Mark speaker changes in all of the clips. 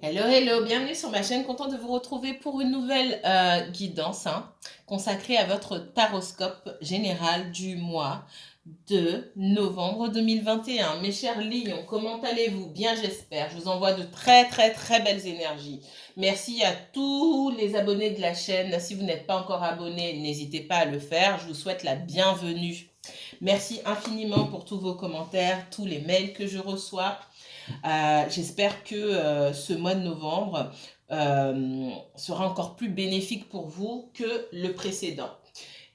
Speaker 1: Hello, hello, bienvenue sur ma chaîne, content de vous retrouver pour une nouvelle guidance consacrée à votre taroscope général du mois de novembre 2021. Mes chers lions, comment allez-vous? Bien, j'espère. Je vous envoie de très très très belles énergies. Merci à tous les abonnés de la chaîne. Si vous n'êtes pas encore abonné, n'hésitez pas à le faire. Je vous souhaite la bienvenue. Merci infiniment pour tous vos commentaires, tous les mails que je reçois. J'espère que ce mois de novembre sera encore plus bénéfique pour vous que le précédent.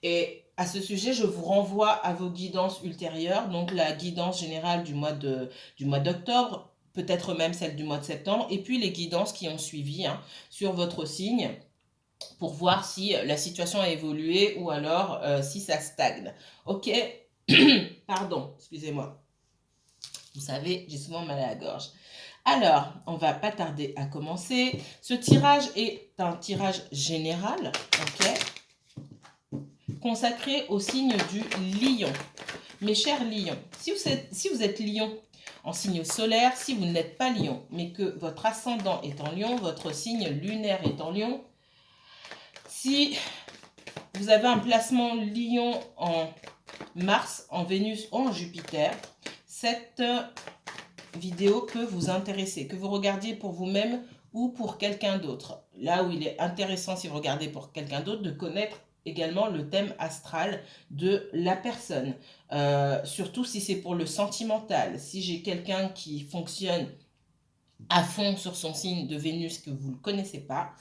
Speaker 1: Et à ce sujet, je vous renvoie à vos guidances ultérieures, donc la guidance générale du mois d'octobre, peut-être même celle du mois de septembre, et puis les guidances qui ont suivi sur votre signe pour voir si la situation a évolué ou alors si ça stagne. Ok. Pardon, excusez-moi. Vous savez, j'ai souvent mal à la gorge. Alors, on va pas tarder à commencer. Ce tirage est un tirage général, ok, consacré au signe du lion. Mes chers lions, si vous êtes lion en signe solaire, si vous n'êtes pas lion, mais que votre ascendant est en lion, votre signe lunaire est en lion, si vous avez un placement lion en Mars, en Vénus ou en Jupiter, cette vidéo peut vous intéresser, que vous regardiez pour vous-même ou pour quelqu'un d'autre. Là où il est intéressant, si vous regardez pour quelqu'un d'autre, de connaître également le thème astral de la personne. Surtout si c'est pour le sentimental. Si j'ai quelqu'un qui fonctionne à fond sur son signe de Vénus que vous ne connaissez pas,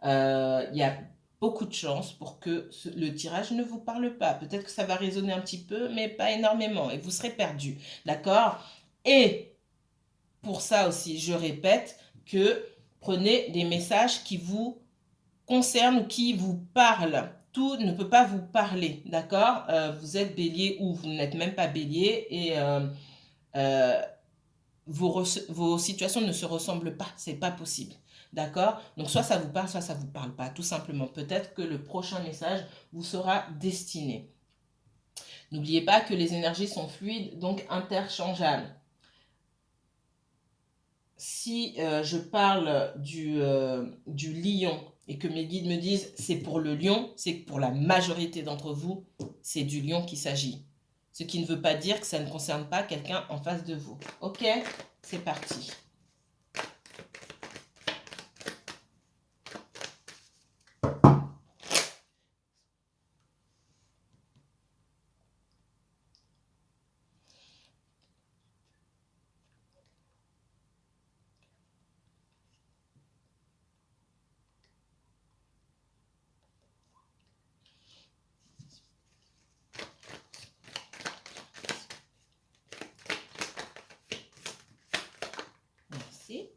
Speaker 1: il y a beaucoup de chances pour que le tirage ne vous parle pas. Peut-être que ça va résonner un petit peu, mais pas énormément, et vous serez perdu. D'accord? Et pour ça aussi, je répète que prenez des messages qui vous concernent ou qui vous parlent. Tout ne peut pas vous parler, d'accord? Vous êtes bélier ou vous n'êtes même pas bélier et euh, vos situations ne se ressemblent pas, c'est pas possible. D'accord? Donc soit ça vous parle, soit ça vous parle pas, tout simplement. Peut-être que le prochain message vous sera destiné. N'oubliez pas que les énergies sont fluides, donc interchangeables. Si je parle du lion et que mes guides me disent c'est pour le lion, c'est que pour la majorité d'entre vous, c'est du lion qu'il s'agit. Ce qui ne veut pas dire que ça ne concerne pas quelqu'un en face de vous. Ok? C'est parti. Merci.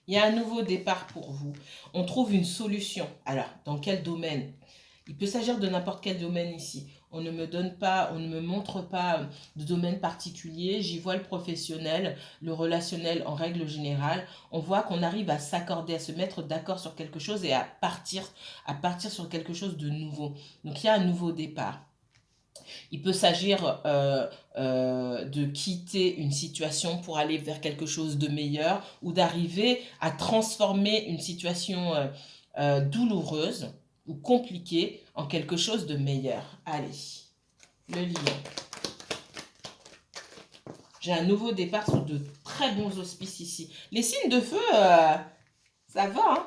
Speaker 1: Il y a un nouveau départ pour vous. On trouve une solution. Alors, dans quel domaine? Il peut s'agir de n'importe quel domaine ici. On ne me donne pas, on ne me montre pas de domaine particulier. J'y vois le professionnel, le relationnel en règle générale. On voit qu'on arrive à s'accorder, à se mettre d'accord sur quelque chose et à partir sur quelque chose de nouveau. Donc il y a un nouveau départ. Il peut s'agir de quitter une situation pour aller vers quelque chose de meilleur ou d'arriver à transformer une situation douloureuse ou compliquée en quelque chose de meilleur. Allez, le lion. J'ai un nouveau départ sur de très bons auspices ici. Les signes de feu, ça va, hein?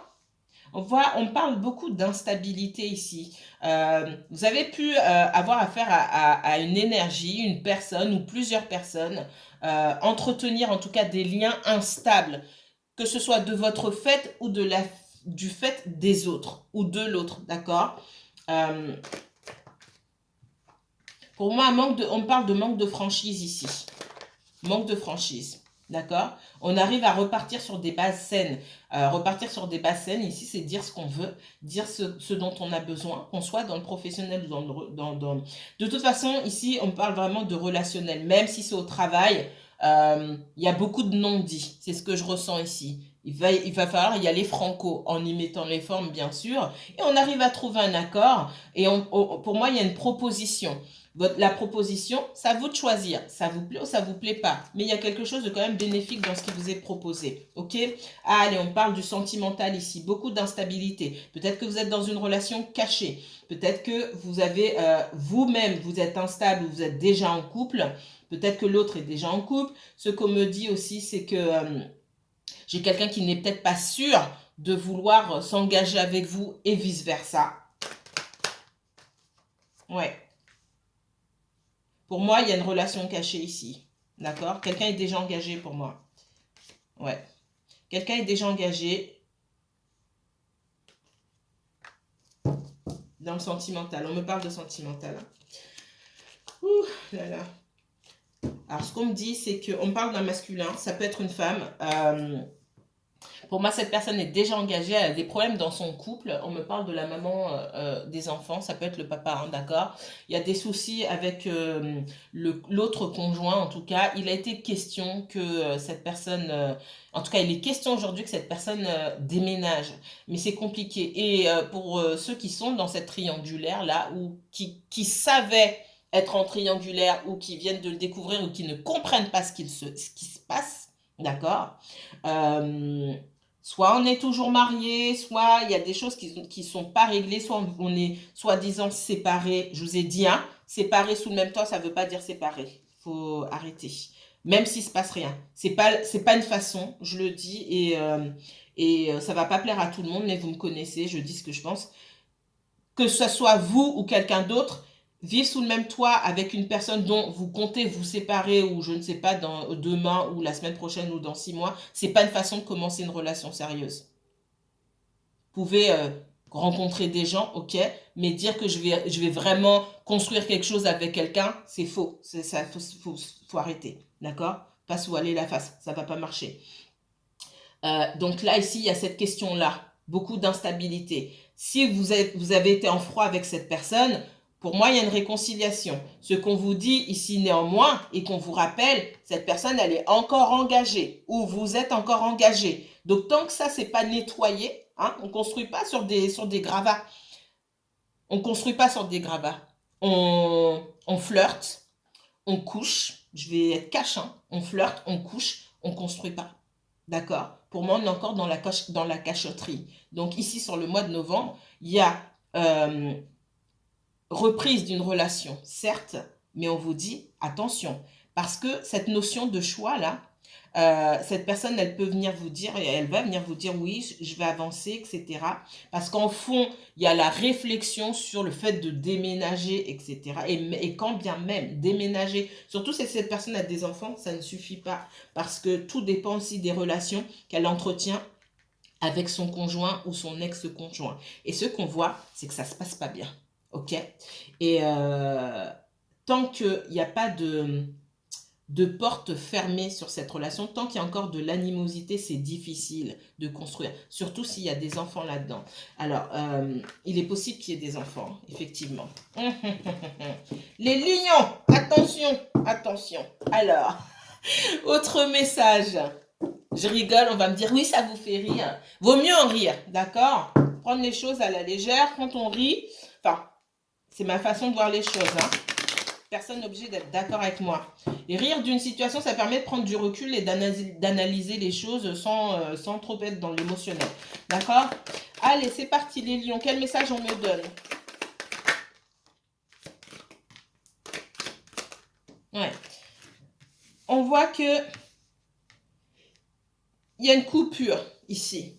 Speaker 1: On parle beaucoup d'instabilité ici. Vous avez pu avoir affaire à une énergie, une personne ou plusieurs personnes, entretenir en tout cas des liens instables, que ce soit de votre fait ou du fait des autres ou de l'autre, d'accord? Pour moi, on parle de manque de franchise ici. Manque de franchise. D'accord? On arrive à repartir sur des bases saines. Repartir sur des bases saines, ici, c'est dire ce qu'on veut, dire ce dont on a besoin, qu'on soit dans le professionnel ou De toute façon, ici, on parle vraiment de relationnel. Même si c'est au travail, il y a beaucoup de non-dits. C'est ce que je ressens ici. Il va falloir y aller franco, en y mettant les formes, bien sûr. Et on arrive à trouver un accord. Et pour moi, il y a une proposition. La proposition, c'est à vous de choisir. Ça vous plaît ou ça vous plaît pas. Mais il y a quelque chose de quand même bénéfique dans ce qui vous est proposé. Ok? Allez, on parle du sentimental ici. Beaucoup d'instabilité. Peut-être que vous êtes dans une relation cachée. Peut-être que vous avez vous-même, vous êtes instable ou vous êtes déjà en couple. Peut-être que l'autre est déjà en couple. Ce qu'on me dit aussi, c'est que j'ai quelqu'un qui n'est peut-être pas sûr de vouloir s'engager avec vous et vice-versa. Ouais. Pour moi, il y a une relation cachée ici. D'accord? Quelqu'un est déjà engagé pour moi. Ouais. Quelqu'un est déjà engagé dans le sentimental. On me parle de sentimental. Ouh là là. Alors, ce qu'on me dit, c'est qu'on me parle d'un masculin. Ça peut être une femme. Pour moi, cette personne est déjà engagée, elle a des problèmes dans son couple. On me parle de la maman des enfants, ça peut être le papa, hein, d'accord? Il y a des soucis avec l'autre conjoint, en tout cas. Il a été question que cette personne, en tout cas, il est question aujourd'hui que cette personne déménage. Mais c'est compliqué. Et pour ceux qui sont dans cette triangulaire-là, ou qui savaient être en triangulaire, ou qui viennent de le découvrir, ou qui ne comprennent pas ce qui se passe, d'accord? Euh, Soit on est toujours marié, soit il y a des choses qui sont pas réglées, soit on est soi-disant séparés. Je vous ai dit, hein, séparés sous le même toit, ça veut pas dire séparés. Faut arrêter. Même s'il se passe rien. C'est pas une façon, je le dis, et ça va pas plaire à tout le monde, mais vous me connaissez, je dis ce que je pense. Que ce soit vous ou quelqu'un d'autre, vivre sous le même toit avec une personne dont vous comptez vous séparer ou je ne sais pas demain ou la semaine prochaine ou dans 6 mois, c'est pas une façon de commencer une relation sérieuse. Vous pouvez rencontrer des gens, ok, mais dire que je vais vraiment construire quelque chose avec quelqu'un, c'est faux. Ça, faut arrêter, d'accord? Pas se voiler la face, ça va pas marcher. Donc là, ici, il y a cette question-là, beaucoup d'instabilité. Si vous avez été en froid avec cette personne, pour moi, il y a une réconciliation. Ce qu'on vous dit ici néanmoins et qu'on vous rappelle, cette personne, elle est encore engagée ou vous êtes encore engagé. Donc tant que ça, c'est pas nettoyé, hein, on construit pas sur des gravats. On construit pas sur des gravats. On flirte, on couche. Je vais être cash, hein. On flirte, on couche, on construit pas. D'accord? Pour moi, on est encore dans la cachotterie. Donc ici, sur le mois de novembre, il y a reprise d'une relation, certes, mais on vous dit, attention, parce que cette notion de choix-là, cette personne, elle peut venir vous dire, et elle va venir vous dire, oui, je vais avancer, etc. Parce qu'en fond, il y a la réflexion sur le fait de déménager, etc. Et quand bien même déménager, surtout si cette personne a des enfants, ça ne suffit pas. Parce que tout dépend aussi des relations qu'elle entretient avec son conjoint ou son ex-conjoint. Et ce qu'on voit, c'est que ça se passe pas bien. Ok? Et tant qu'il n'y a pas de porte fermée sur cette relation, tant qu'il y a encore de l'animosité, c'est difficile de construire, surtout s'il y a des enfants là-dedans. Alors, il est possible qu'il y ait des enfants, effectivement. Les lions, attention, attention. Alors, autre message. Je rigole, on va me dire, oui, ça vous fait rire. Vaut mieux en rire, d'accord? Prendre les choses à la légère. Quand on rit, enfin, c'est ma façon de voir les choses, hein. Personne n'est obligé d'être d'accord avec moi. Et rire d'une situation, ça permet de prendre du recul et d'analyser les choses sans trop être dans l'émotionnel. D'accord? Allez, c'est parti les lions. Quel message on me donne? Ouais. On voit que il y a une coupure ici.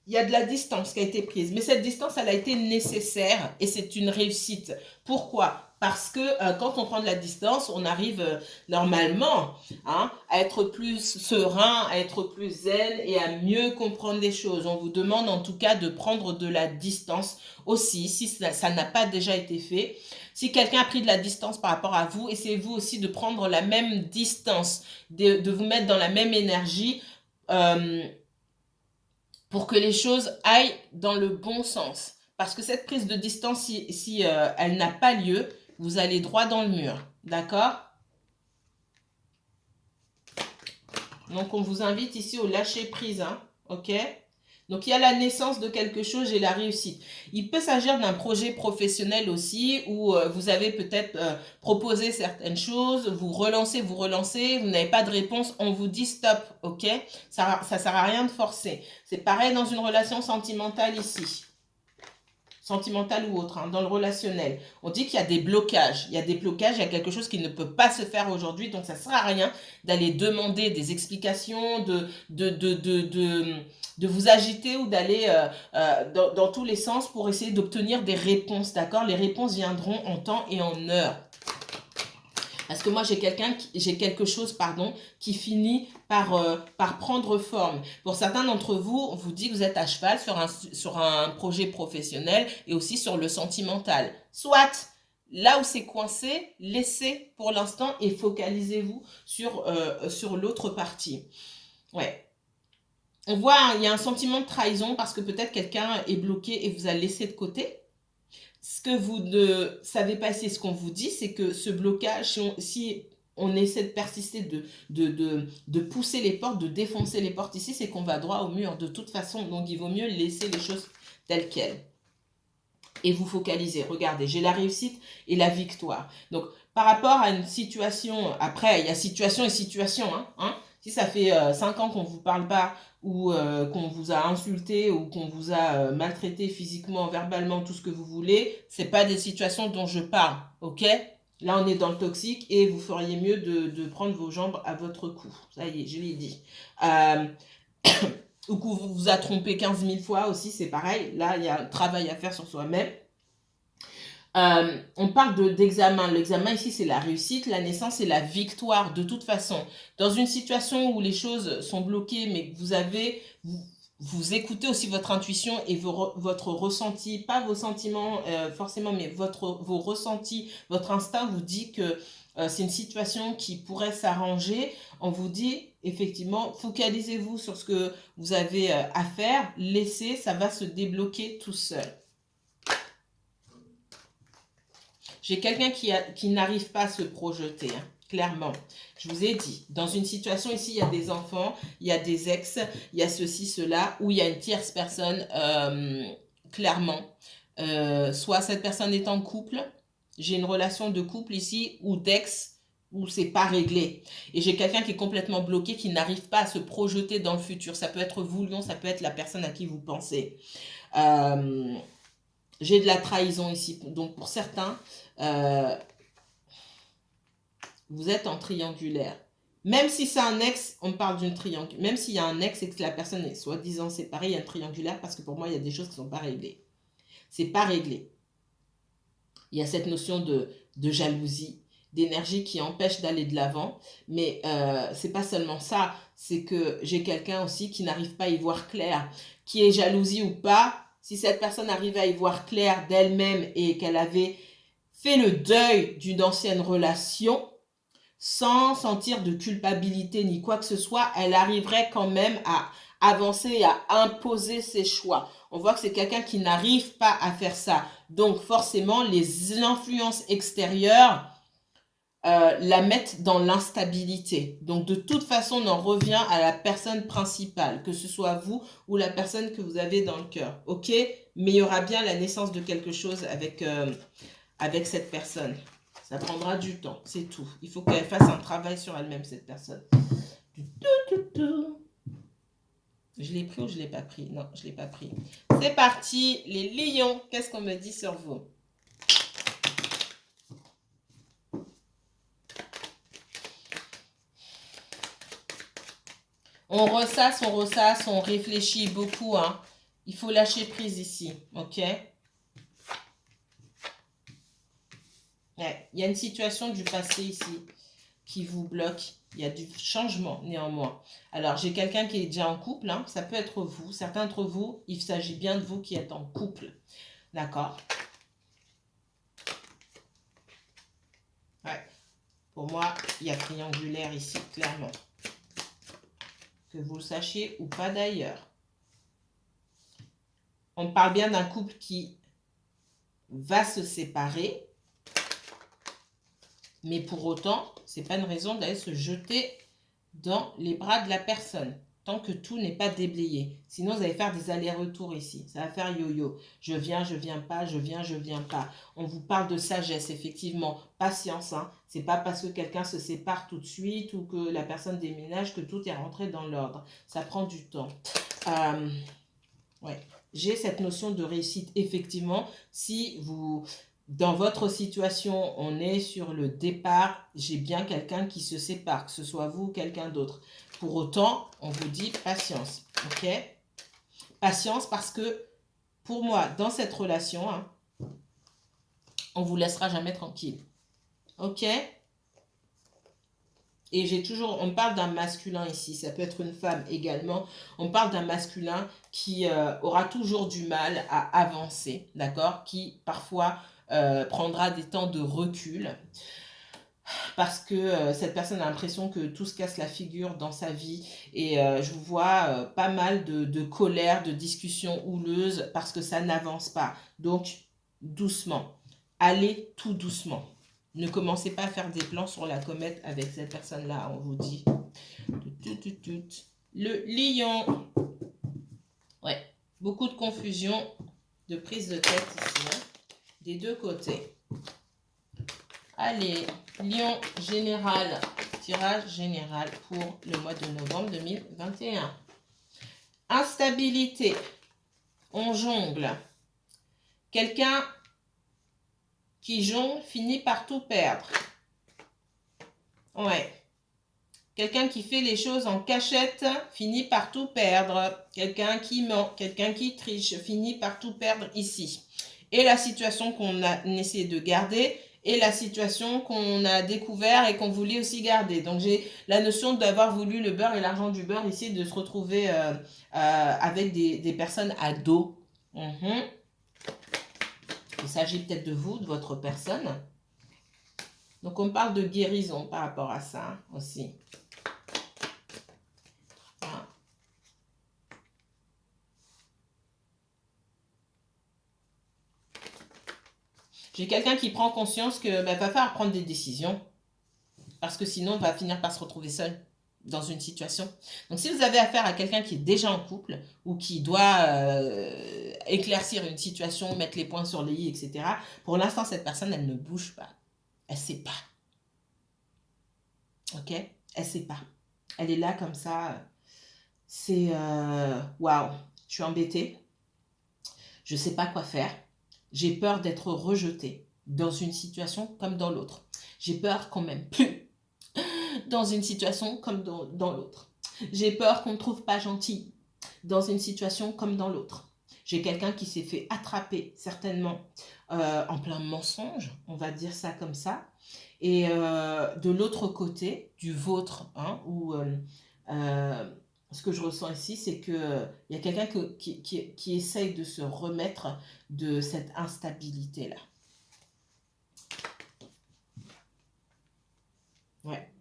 Speaker 1: Il y a de la distance qui a été prise. Mais cette distance, elle a été nécessaire et c'est une réussite. Pourquoi? Parce que quand on prend de la distance, on arrive normalement, hein, à être plus serein, à être plus zen et à mieux comprendre les choses. On vous demande en tout cas de prendre de la distance aussi, si ça n'a pas déjà été fait. Si quelqu'un a pris de la distance par rapport à vous, essayez-vous aussi de prendre la même distance, de vous mettre dans la même énergie. Pour que les choses aillent dans le bon sens. Parce que cette prise de distance, si elle n'a pas lieu, vous allez droit dans le mur. D'accord? Donc, on vous invite ici au lâcher prise. Hein, ok? Donc, il y a la naissance de quelque chose et la réussite. Il peut s'agir d'un projet professionnel aussi où vous avez peut-être proposé certaines choses, vous relancez, vous n'avez pas de réponse, on vous dit stop, ok? Ça sert à rien de forcer. C'est pareil dans une relation sentimentale ici. Sentimental ou autre, dans le relationnel. On dit qu'il y a des blocages. Il y a des blocages, il y a quelque chose qui ne peut pas se faire aujourd'hui. Donc, ça ne sert à rien d'aller demander des explications, de vous agiter ou d'aller dans tous les sens pour essayer d'obtenir des réponses, d'accord? Les réponses viendront en temps et en heure. Parce que moi, j'ai quelque chose, qui finit par prendre forme. Pour certains d'entre vous, on vous dit que vous êtes à cheval sur un projet professionnel et aussi sur le sentimental. Soit, là où c'est coincé, laissez pour l'instant et focalisez-vous sur l'autre partie. Ouais. On voit, il y a un sentiment de trahison parce que peut-être quelqu'un est bloqué et vous a laissé de côté. Ce que vous ne savez pas, c'est ce qu'on vous dit, c'est que ce blocage, si on essaie de persister, de pousser les portes, de défoncer les portes ici, c'est qu'on va droit au mur de toute façon. Donc, il vaut mieux laisser les choses telles quelles. Et vous focalisez. Regardez, j'ai la réussite et la victoire. Donc, par rapport à une situation, après, il y a situation et situation, Si ça fait 5 ans qu'on ne vous parle pas ou qu'on vous a insulté ou qu'on vous a maltraité physiquement, verbalement, tout ce que vous voulez, ce n'est pas des situations dont je parle, ok? Là, on est dans le toxique et vous feriez mieux de prendre vos jambes à votre cou. Ça y est, je l'ai dit. Ou qu'on vous a trompé 15 000 fois aussi, c'est pareil. Là, il y a un travail à faire sur soi-même. On parle d'examen. L'examen ici, c'est la réussite. La naissance, c'est la victoire. De toute façon, dans une situation où les choses sont bloquées, mais que vous écoutez aussi votre intuition et votre ressenti, pas vos sentiments forcément, mais vos ressentis, votre instinct vous dit que c'est une situation qui pourrait s'arranger. On vous dit, effectivement, focalisez-vous sur ce que vous avez à faire. Laissez, ça va se débloquer tout seul. J'ai quelqu'un qui n'arrive pas à se projeter, clairement. Je vous ai dit, dans une situation ici, il y a des enfants, il y a des ex, il y a ceci, cela, où il y a une tierce personne, clairement. Soit cette personne est en couple, j'ai une relation de couple ici, ou d'ex, où c'est pas réglé. Et j'ai quelqu'un qui est complètement bloqué, qui n'arrive pas à se projeter dans le futur. Ça peut être vous, Lion, ça peut être la personne à qui vous pensez. J'ai de la trahison ici. Donc, pour certains, vous êtes en triangulaire. Même si c'est un ex, on parle d'une triangulaire. Même s'il y a un ex et que la personne est soi-disant séparée, il y a un triangulaire parce que pour moi, il y a des choses qui ne sont pas réglées. C'est pas réglé. Il y a cette notion de jalousie, d'énergie qui empêche d'aller de l'avant. Mais c'est pas seulement ça. C'est que j'ai quelqu'un aussi qui n'arrive pas à y voir clair. Qui est jalousie ou pas, si cette personne arrivait à y voir clair d'elle-même et qu'elle avait fait le deuil d'une ancienne relation, sans sentir de culpabilité ni quoi que ce soit, elle arriverait quand même à avancer et à imposer ses choix. On voit que c'est quelqu'un qui n'arrive pas à faire ça. Donc forcément, les influences extérieures la mettent dans l'instabilité. Donc de toute façon, on en revient à la personne principale, que ce soit vous ou la personne que vous avez dans le cœur. Ok? Mais il y aura bien la naissance de quelque chose avec cette personne. Ça prendra du temps, c'est tout. Il faut qu'elle fasse un travail sur elle-même, cette personne. Je l'ai pris ou je ne l'ai pas pris? Non, je ne l'ai pas pris. C'est parti, les lions. Qu'est-ce qu'on me dit sur vous? On ressasse, on réfléchit beaucoup. Il faut lâcher prise ici, ok? Il y a une situation du passé ici qui vous bloque. Il y a du changement néanmoins. Alors, j'ai quelqu'un qui est déjà en couple. Ça peut être vous. Certains d'entre vous, il s'agit bien de vous qui êtes en couple. D'accord? Ouais. Pour moi, il y a triangulaire ici, clairement. Que vous le sachiez ou pas d'ailleurs. On parle bien d'un couple qui va se séparer. Mais pour autant, ce n'est pas une raison d'aller se jeter dans les bras de la personne. tant que tout n'est pas déblayé. Sinon, vous allez faire des allers-retours ici. Ça va faire yo-yo. Je viens pas, je viens pas. On vous parle de sagesse, effectivement. Patience, hein. C'est pas parce que quelqu'un se sépare tout de suite ou que la personne déménage que tout est rentré dans l'ordre. Ça prend du temps. Ouais. J'ai cette notion de réussite, effectivement. Si vous, dans votre situation, on est sur le départ, j'ai bien quelqu'un qui se sépare, que ce soit vous ou quelqu'un d'autre. Pour autant, on vous dit patience, ok? Patience parce que, pour moi, dans cette relation, hein, on ne vous laissera jamais tranquille, ok? Et j'ai toujours, on parle d'un masculin ici, ça peut être une femme également. On parle d'un masculin qui aura toujours du mal à avancer, d'accord? Qui parfois prendra des temps de recul parce que cette personne a l'impression que tout se casse la figure dans sa vie. Et je vous vois pas mal de colère, de discussions houleuses parce que ça n'avance pas. Donc, doucement. Allez tout doucement. Ne commencez pas à faire des plans sur la comète avec cette personne-là, on vous dit. Le lion. Ouais, beaucoup de confusion, de prise de tête ici, hein, des deux côtés. Allez, lion général, tirage général pour le mois de novembre 2021. Instabilité, on jongle. Quelqu'un qui jongle finit par tout perdre. Ouais. Quelqu'un qui fait les choses en cachette finit par tout perdre. Quelqu'un qui ment, quelqu'un qui triche finit par tout perdre ici. Et la situation qu'on a essayé de garder et la situation qu'on a découvert et qu'on voulait aussi garder. Donc j'ai la notion d'avoir voulu le beurre et l'argent du beurre ici, de se retrouver avec des personnes à dos. Il s'agit peut-être de vous, de votre personne. Donc on parle de guérison par rapport à ça aussi. J'ai quelqu'un qui prend conscience que va falloir prendre des décisions parce que sinon on va finir par se retrouver seul dans une situation. Donc si vous avez affaire à quelqu'un qui est déjà en couple ou qui doit éclaircir une situation, mettre les points sur les i, etc., pour l'instant cette personne elle ne bouge pas. Elle ne sait pas. Ok? Elle ne sait pas. Elle est là comme ça. C'est waouh, je suis embêtée. Je ne sais pas quoi faire. J'ai peur d'être rejetée dans une situation comme dans l'autre. J'ai peur qu'on m'aime plus dans une situation comme dans l'autre. J'ai peur qu'on ne me trouve pas gentille dans une situation comme dans l'autre. J'ai quelqu'un qui s'est fait attraper certainement en plein mensonge, on va dire ça comme ça. Et de l'autre côté, du vôtre, hein, où ce que je ressens ici, c'est qu'il y a quelqu'un qui essaye de se remettre de cette instabilité-là. Ouais.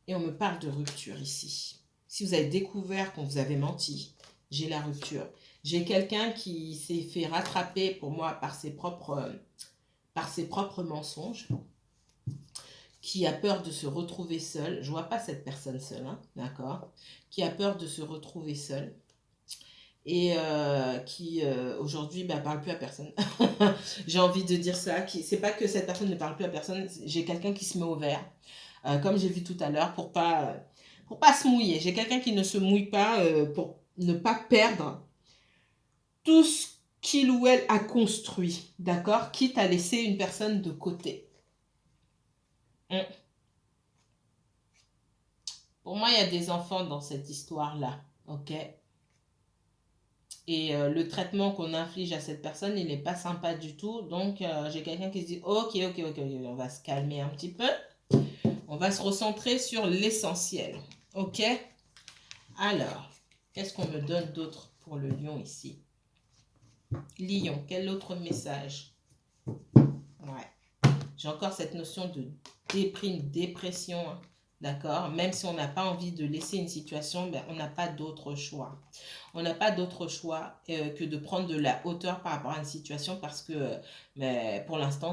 Speaker 1: Et on me parle de rupture ici. Si vous avez découvert qu'on vous avait menti, j'ai la rupture. J'ai quelqu'un qui s'est fait rattraper pour moi par ses propres mensonges, qui a peur de se retrouver seul. Je ne vois pas cette personne seule, hein, d'accord? Qui a peur de se retrouver seul et qui aujourd'hui ne parle plus à personne. J'ai envie de dire ça. C'est pas que cette personne ne parle plus à personne, j'ai quelqu'un qui se met au vert, comme j'ai vu tout à l'heure, pour pas se mouiller. J'ai quelqu'un qui ne se mouille pas pour ne pas perdre tout ce qu'il ou elle a construit, d'accord? Quitte à laisser une personne de côté. Pour moi, il y a des enfants dans cette histoire-là, ok? Et le traitement qu'on inflige à cette personne, il n'est pas sympa du tout. Donc, j'ai quelqu'un qui se dit, ok, on va se calmer un petit peu. On va se recentrer sur l'essentiel, ok? Alors, qu'est-ce qu'on me donne d'autre pour le lion ici? Lion, quel autre message? Ouais. J'ai encore cette notion de dépression, hein. D'accord? Même si on n'a pas envie de laisser une situation, ben, on n'a pas d'autre choix. On n'a pas d'autre choix que de prendre de la hauteur par rapport à une situation parce que ben, pour l'instant,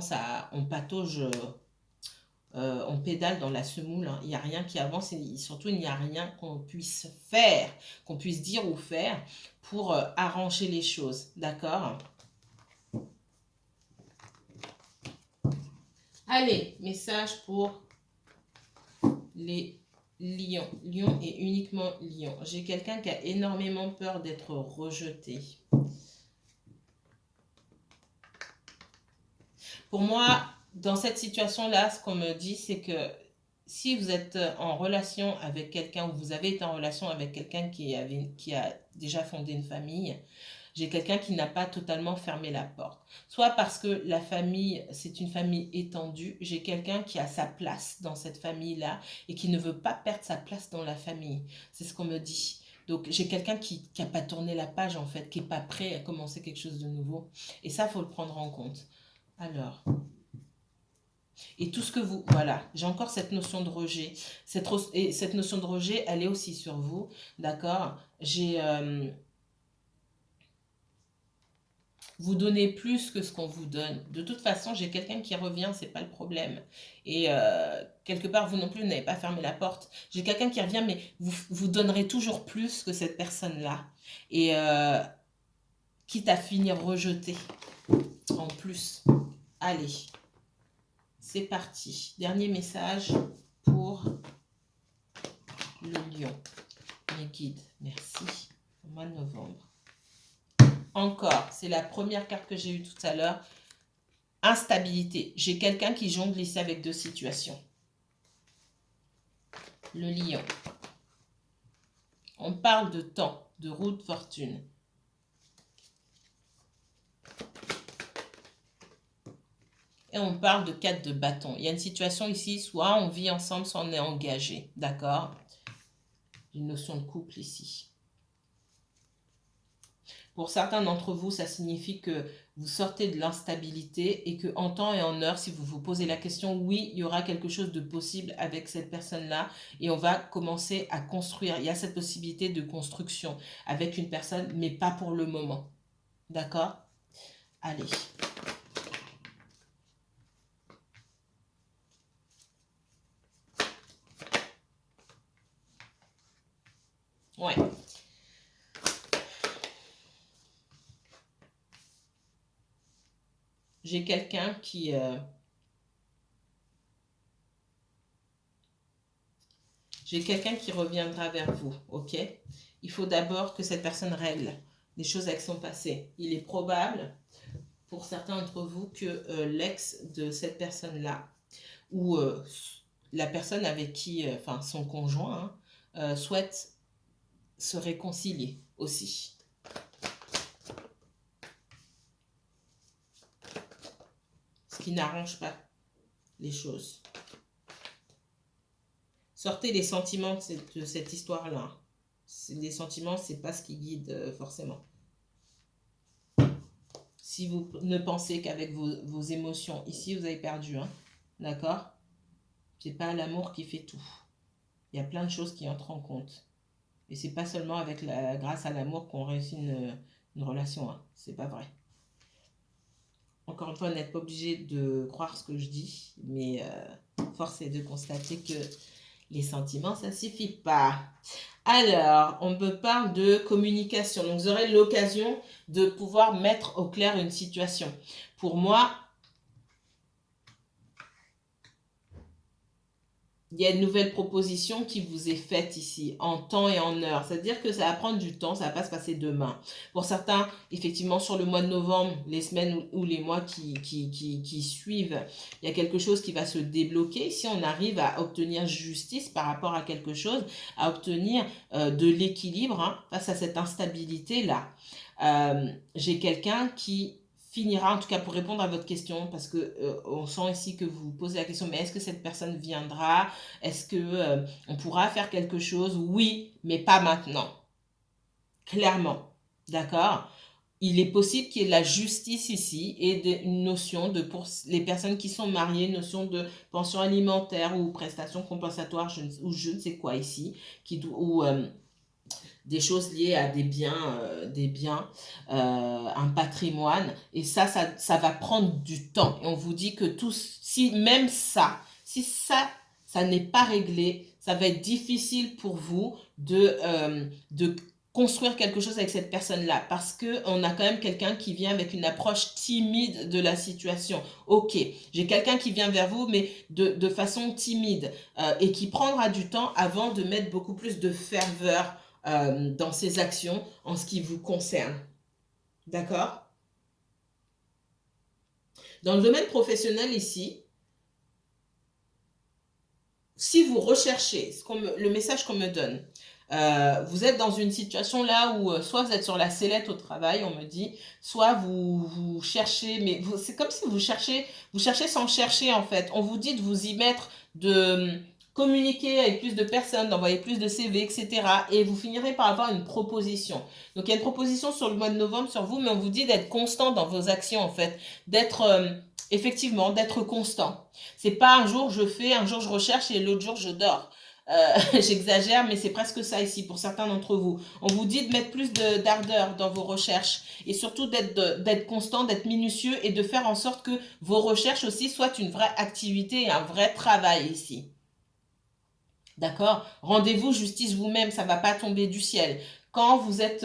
Speaker 1: on patauge on pédale dans la semoule, hein. Il n'y a rien qui avance et surtout il n'y a rien qu'on puisse faire, qu'on puisse dire ou faire pour arranger les choses, d'accord? Allez, message pour les lions. Lion et uniquement lion. J'ai quelqu'un qui a énormément peur d'être rejeté. Pour moi, dans cette situation-là, ce qu'on me dit, c'est que si vous êtes en relation avec quelqu'un ou vous avez été en relation avec quelqu'un qui a déjà fondé une famille, j'ai quelqu'un qui n'a pas totalement fermé la porte. Soit parce que la famille, c'est une famille étendue, j'ai quelqu'un qui a sa place dans cette famille-là et qui ne veut pas perdre sa place dans la famille. C'est ce qu'on me dit. Donc j'ai quelqu'un qui n'a pas tourné la page en fait, qui n'est pas prêt à commencer quelque chose de nouveau. Et ça, il faut le prendre en compte. Alors, et tout ce que vous... Voilà, j'ai encore cette notion de rejet. Cette notion de rejet, elle est aussi sur vous, d'accord? Vous donnez plus que ce qu'on vous donne. De toute façon, j'ai quelqu'un qui revient, c'est pas le problème. Et quelque part, vous non plus, vous n'avez pas fermé la porte. J'ai quelqu'un qui revient, mais vous donnerez toujours plus que cette personne-là. Et quitte à finir rejeté en plus. Allez, c'est parti. Dernier message pour le lion. Mes guides, merci. Au mois de novembre. Encore, c'est la première carte que j'ai eue tout à l'heure. Instabilité. J'ai quelqu'un qui jongle ici avec deux situations. Le lion. On parle de temps, de roue de fortune. Et on parle de 4 de bâton. Il y a une situation ici, soit on vit ensemble, soit on est engagé. D'accord? Une notion de couple ici. Pour certains d'entre vous, ça signifie que vous sortez de l'instabilité et que en temps et en heure, si vous vous posez la question, oui, il y aura quelque chose de possible avec cette personne-là et on va commencer à construire. Il y a cette possibilité de construction avec une personne, mais pas pour le moment. D'accord? Allez. Ouais. J'ai quelqu'un qui... J'ai quelqu'un qui reviendra vers vous, ok? Il faut d'abord que cette personne règle les choses avec son passé. Il est probable, pour certains d'entre vous, que l'ex de cette personne-là, ou la personne avec qui, enfin son conjoint, souhaite se réconcilier aussi. Ce qui n'arrange pas les choses. Sortez les sentiments de cette histoire-là. Les sentiments, c'est pas ce qui guide forcément. Si vous ne pensez qu'avec vos émotions, ici vous avez perdu, hein, d'accord? C'est pas l'amour qui fait tout. Il y a plein de choses qui entrent en compte. Et c'est pas seulement grâce à l'amour qu'on réussit une relation, hein. C'est pas vrai. Encore une fois, vous n'êtes pas obligé de croire ce que je dis, mais force est de constater que les sentiments, ça ne suffit pas. Alors, on me parle de communication. Donc, vous aurez l'occasion de pouvoir mettre au clair une situation. Pour moi, il y a une nouvelle proposition qui vous est faite ici, en temps et en heure. C'est-à-dire que ça va prendre du temps, ça ne va pas se passer demain. Pour certains, effectivement, sur le mois de novembre, les semaines ou les mois qui suivent, il y a quelque chose qui va se débloquer. Si on arrive à obtenir justice par rapport à quelque chose, à obtenir de l'équilibre, hein, face à cette instabilité-là. J'ai quelqu'un qui finira, en tout cas pour répondre à votre question, parce que on sent ici que vous posez la question, mais est-ce que cette personne viendra? Est-ce que on pourra faire quelque chose? Oui, mais pas maintenant. Clairement. D'accord? Il est possible qu'il y ait de la justice ici et une notion de, pour les personnes qui sont mariées, une notion de pension alimentaire ou prestation compensatoire, ou je ne sais quoi ici, ou des choses liées à des biens, un patrimoine. Et ça va prendre du temps. Et on vous dit que si même ça, Si ça n'est pas réglé, ça va être difficile pour vous de construire quelque chose avec cette personne-là, parce qu'on a quand même quelqu'un qui vient avec une approche timide de la situation. Ok, j'ai quelqu'un qui vient vers vous, mais de façon timide, et qui prendra du temps avant de mettre beaucoup plus de ferveur dans ses actions en ce qui vous concerne. D'accord? Dans le domaine professionnel ici, si vous recherchez le message qu'on me donne, vous êtes dans une situation là où soit vous êtes sur la sellette au travail, on me dit, soit vous cherchez, mais c'est comme si vous cherchez sans chercher en fait. On vous dit de vous y mettre, de communiquer avec plus de personnes, d'envoyer plus de CV, etc. Et vous finirez par avoir une proposition. Donc il y a une proposition sur le mois de novembre sur vous, mais on vous dit d'être constant dans vos actions en fait, effectivement, d'être constant. C'est pas un jour je fais, un jour je recherche et l'autre jour je dors. J'exagère, mais c'est presque ça ici pour certains d'entre vous. On vous dit de mettre plus d'ardeur dans vos recherches et surtout d'être constant, d'être minutieux et de faire en sorte que vos recherches aussi soient une vraie activité et un vrai travail ici. D'accord? Rendez-vous justice vous-même, ça ne va pas tomber du ciel. Quand vous êtes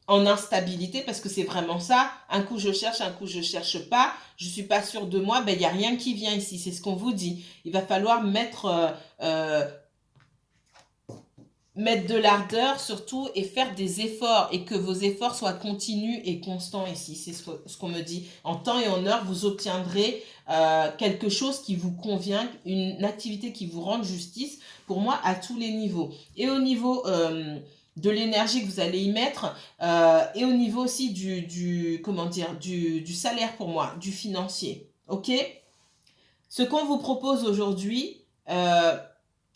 Speaker 1: en instabilité, parce que c'est vraiment ça, un coup je cherche, un coup je cherche pas, je suis pas sûre de moi, ben il n'y a rien qui vient ici, c'est ce qu'on vous dit. Il va falloir mettre de l'ardeur surtout et faire des efforts et que vos efforts soient continus et constants ici. C'est ce qu'on me dit. En temps et en heure, vous obtiendrez quelque chose qui vous convient, une activité qui vous rende justice, pour moi, à tous les niveaux. Et au niveau de l'énergie que vous allez y mettre et au niveau aussi du salaire pour moi, du financier. Ok? Ce qu'on vous propose aujourd'hui,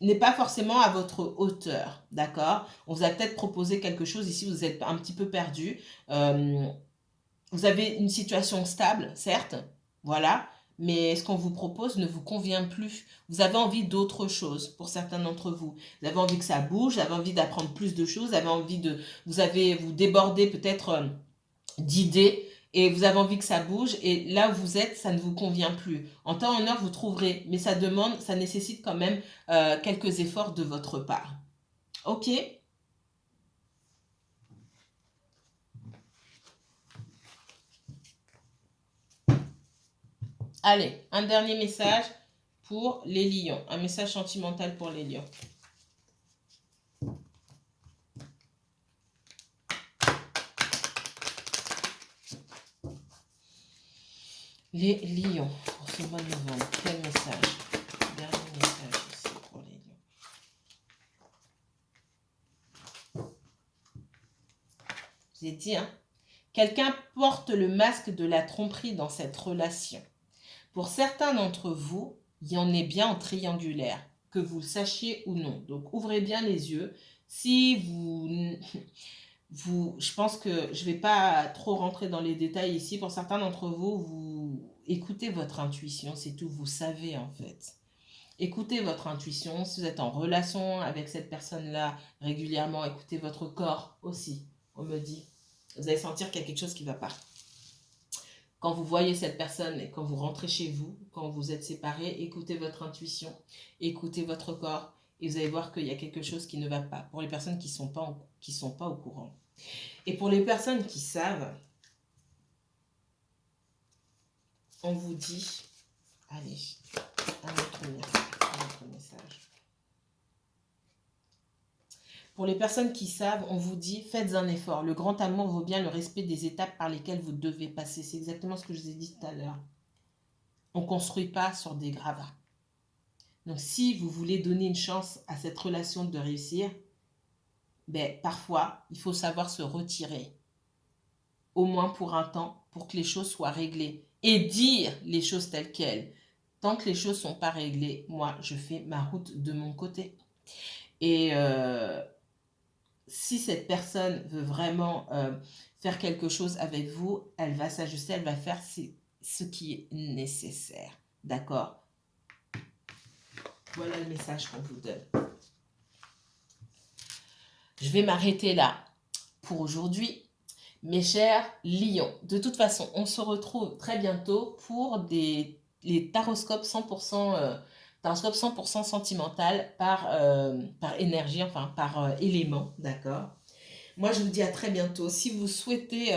Speaker 1: n'est pas forcément à votre hauteur, d'accord? On vous a peut-être proposé quelque chose, ici vous êtes un petit peu perdu. Vous avez une situation stable, certes, voilà, mais ce qu'on vous propose ne vous convient plus. Vous avez envie d'autre chose pour certains d'entre vous. Vous avez envie que ça bouge, vous avez envie d'apprendre plus de choses, vous débordez peut-être d'idées et vous avez envie que ça bouge et là où vous êtes, ça ne vous convient plus. En temps et en heure, vous trouverez, mais ça nécessite quand même quelques efforts de votre part. Ok? Allez, un dernier message pour les lions. Un message sentimental pour les lions. Les lions, pour ce mois de novembre, quel message? Dernier message ici pour les lions. Je vous ai dit, hein, quelqu'un porte le masque de la tromperie dans cette relation. Pour certains d'entre vous, il y en est bien en triangulaire, que vous le sachiez ou non. Donc, ouvrez bien les yeux. Si je pense que je ne vais pas trop rentrer dans les détails ici. Pour certains d'entre vous, vous écoutez votre intuition, c'est tout. Vous savez en fait. Écoutez votre intuition. Si vous êtes en relation avec cette personne-là régulièrement, écoutez votre corps aussi. On me dit, vous allez sentir qu'il y a quelque chose qui ne va pas. Quand vous voyez cette personne et quand vous rentrez chez vous, quand vous êtes séparés, écoutez votre intuition, écoutez votre corps et vous allez voir qu'il y a quelque chose qui ne va pas. Pour les personnes qui sont pas au courant. Et pour les personnes qui savent, on vous dit, allez, un autre message. Pour les personnes qui savent, on vous dit, faites un effort. Le grand amour vaut bien le respect des étapes par lesquelles vous devez passer. C'est exactement ce que je vous ai dit tout à l'heure. On ne construit pas sur des gravats. Donc, si vous voulez donner une chance à cette relation de réussir, ben, parfois, il faut savoir se retirer. Au moins pour un temps, pour que les choses soient réglées. Et dire les choses telles quelles. Tant que les choses ne sont pas réglées, moi, je fais ma route de mon côté. Et si cette personne veut vraiment faire quelque chose avec vous, elle va s'ajuster, elle va faire ce qui est nécessaire. D'accord? Voilà le message qu'on vous donne. Je vais m'arrêter là pour aujourd'hui. Mes chers lions, de toute façon, on se retrouve très bientôt pour des les taroscopes 100%, taroscope 100% sentimental par énergie, enfin par élément, d'accord? Moi, je vous dis à très bientôt. Si vous souhaitez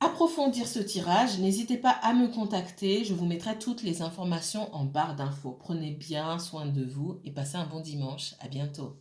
Speaker 1: approfondir ce tirage, n'hésitez pas à me contacter. Je vous mettrai toutes les informations en barre d'infos. Prenez bien soin de vous et passez un bon dimanche. À bientôt.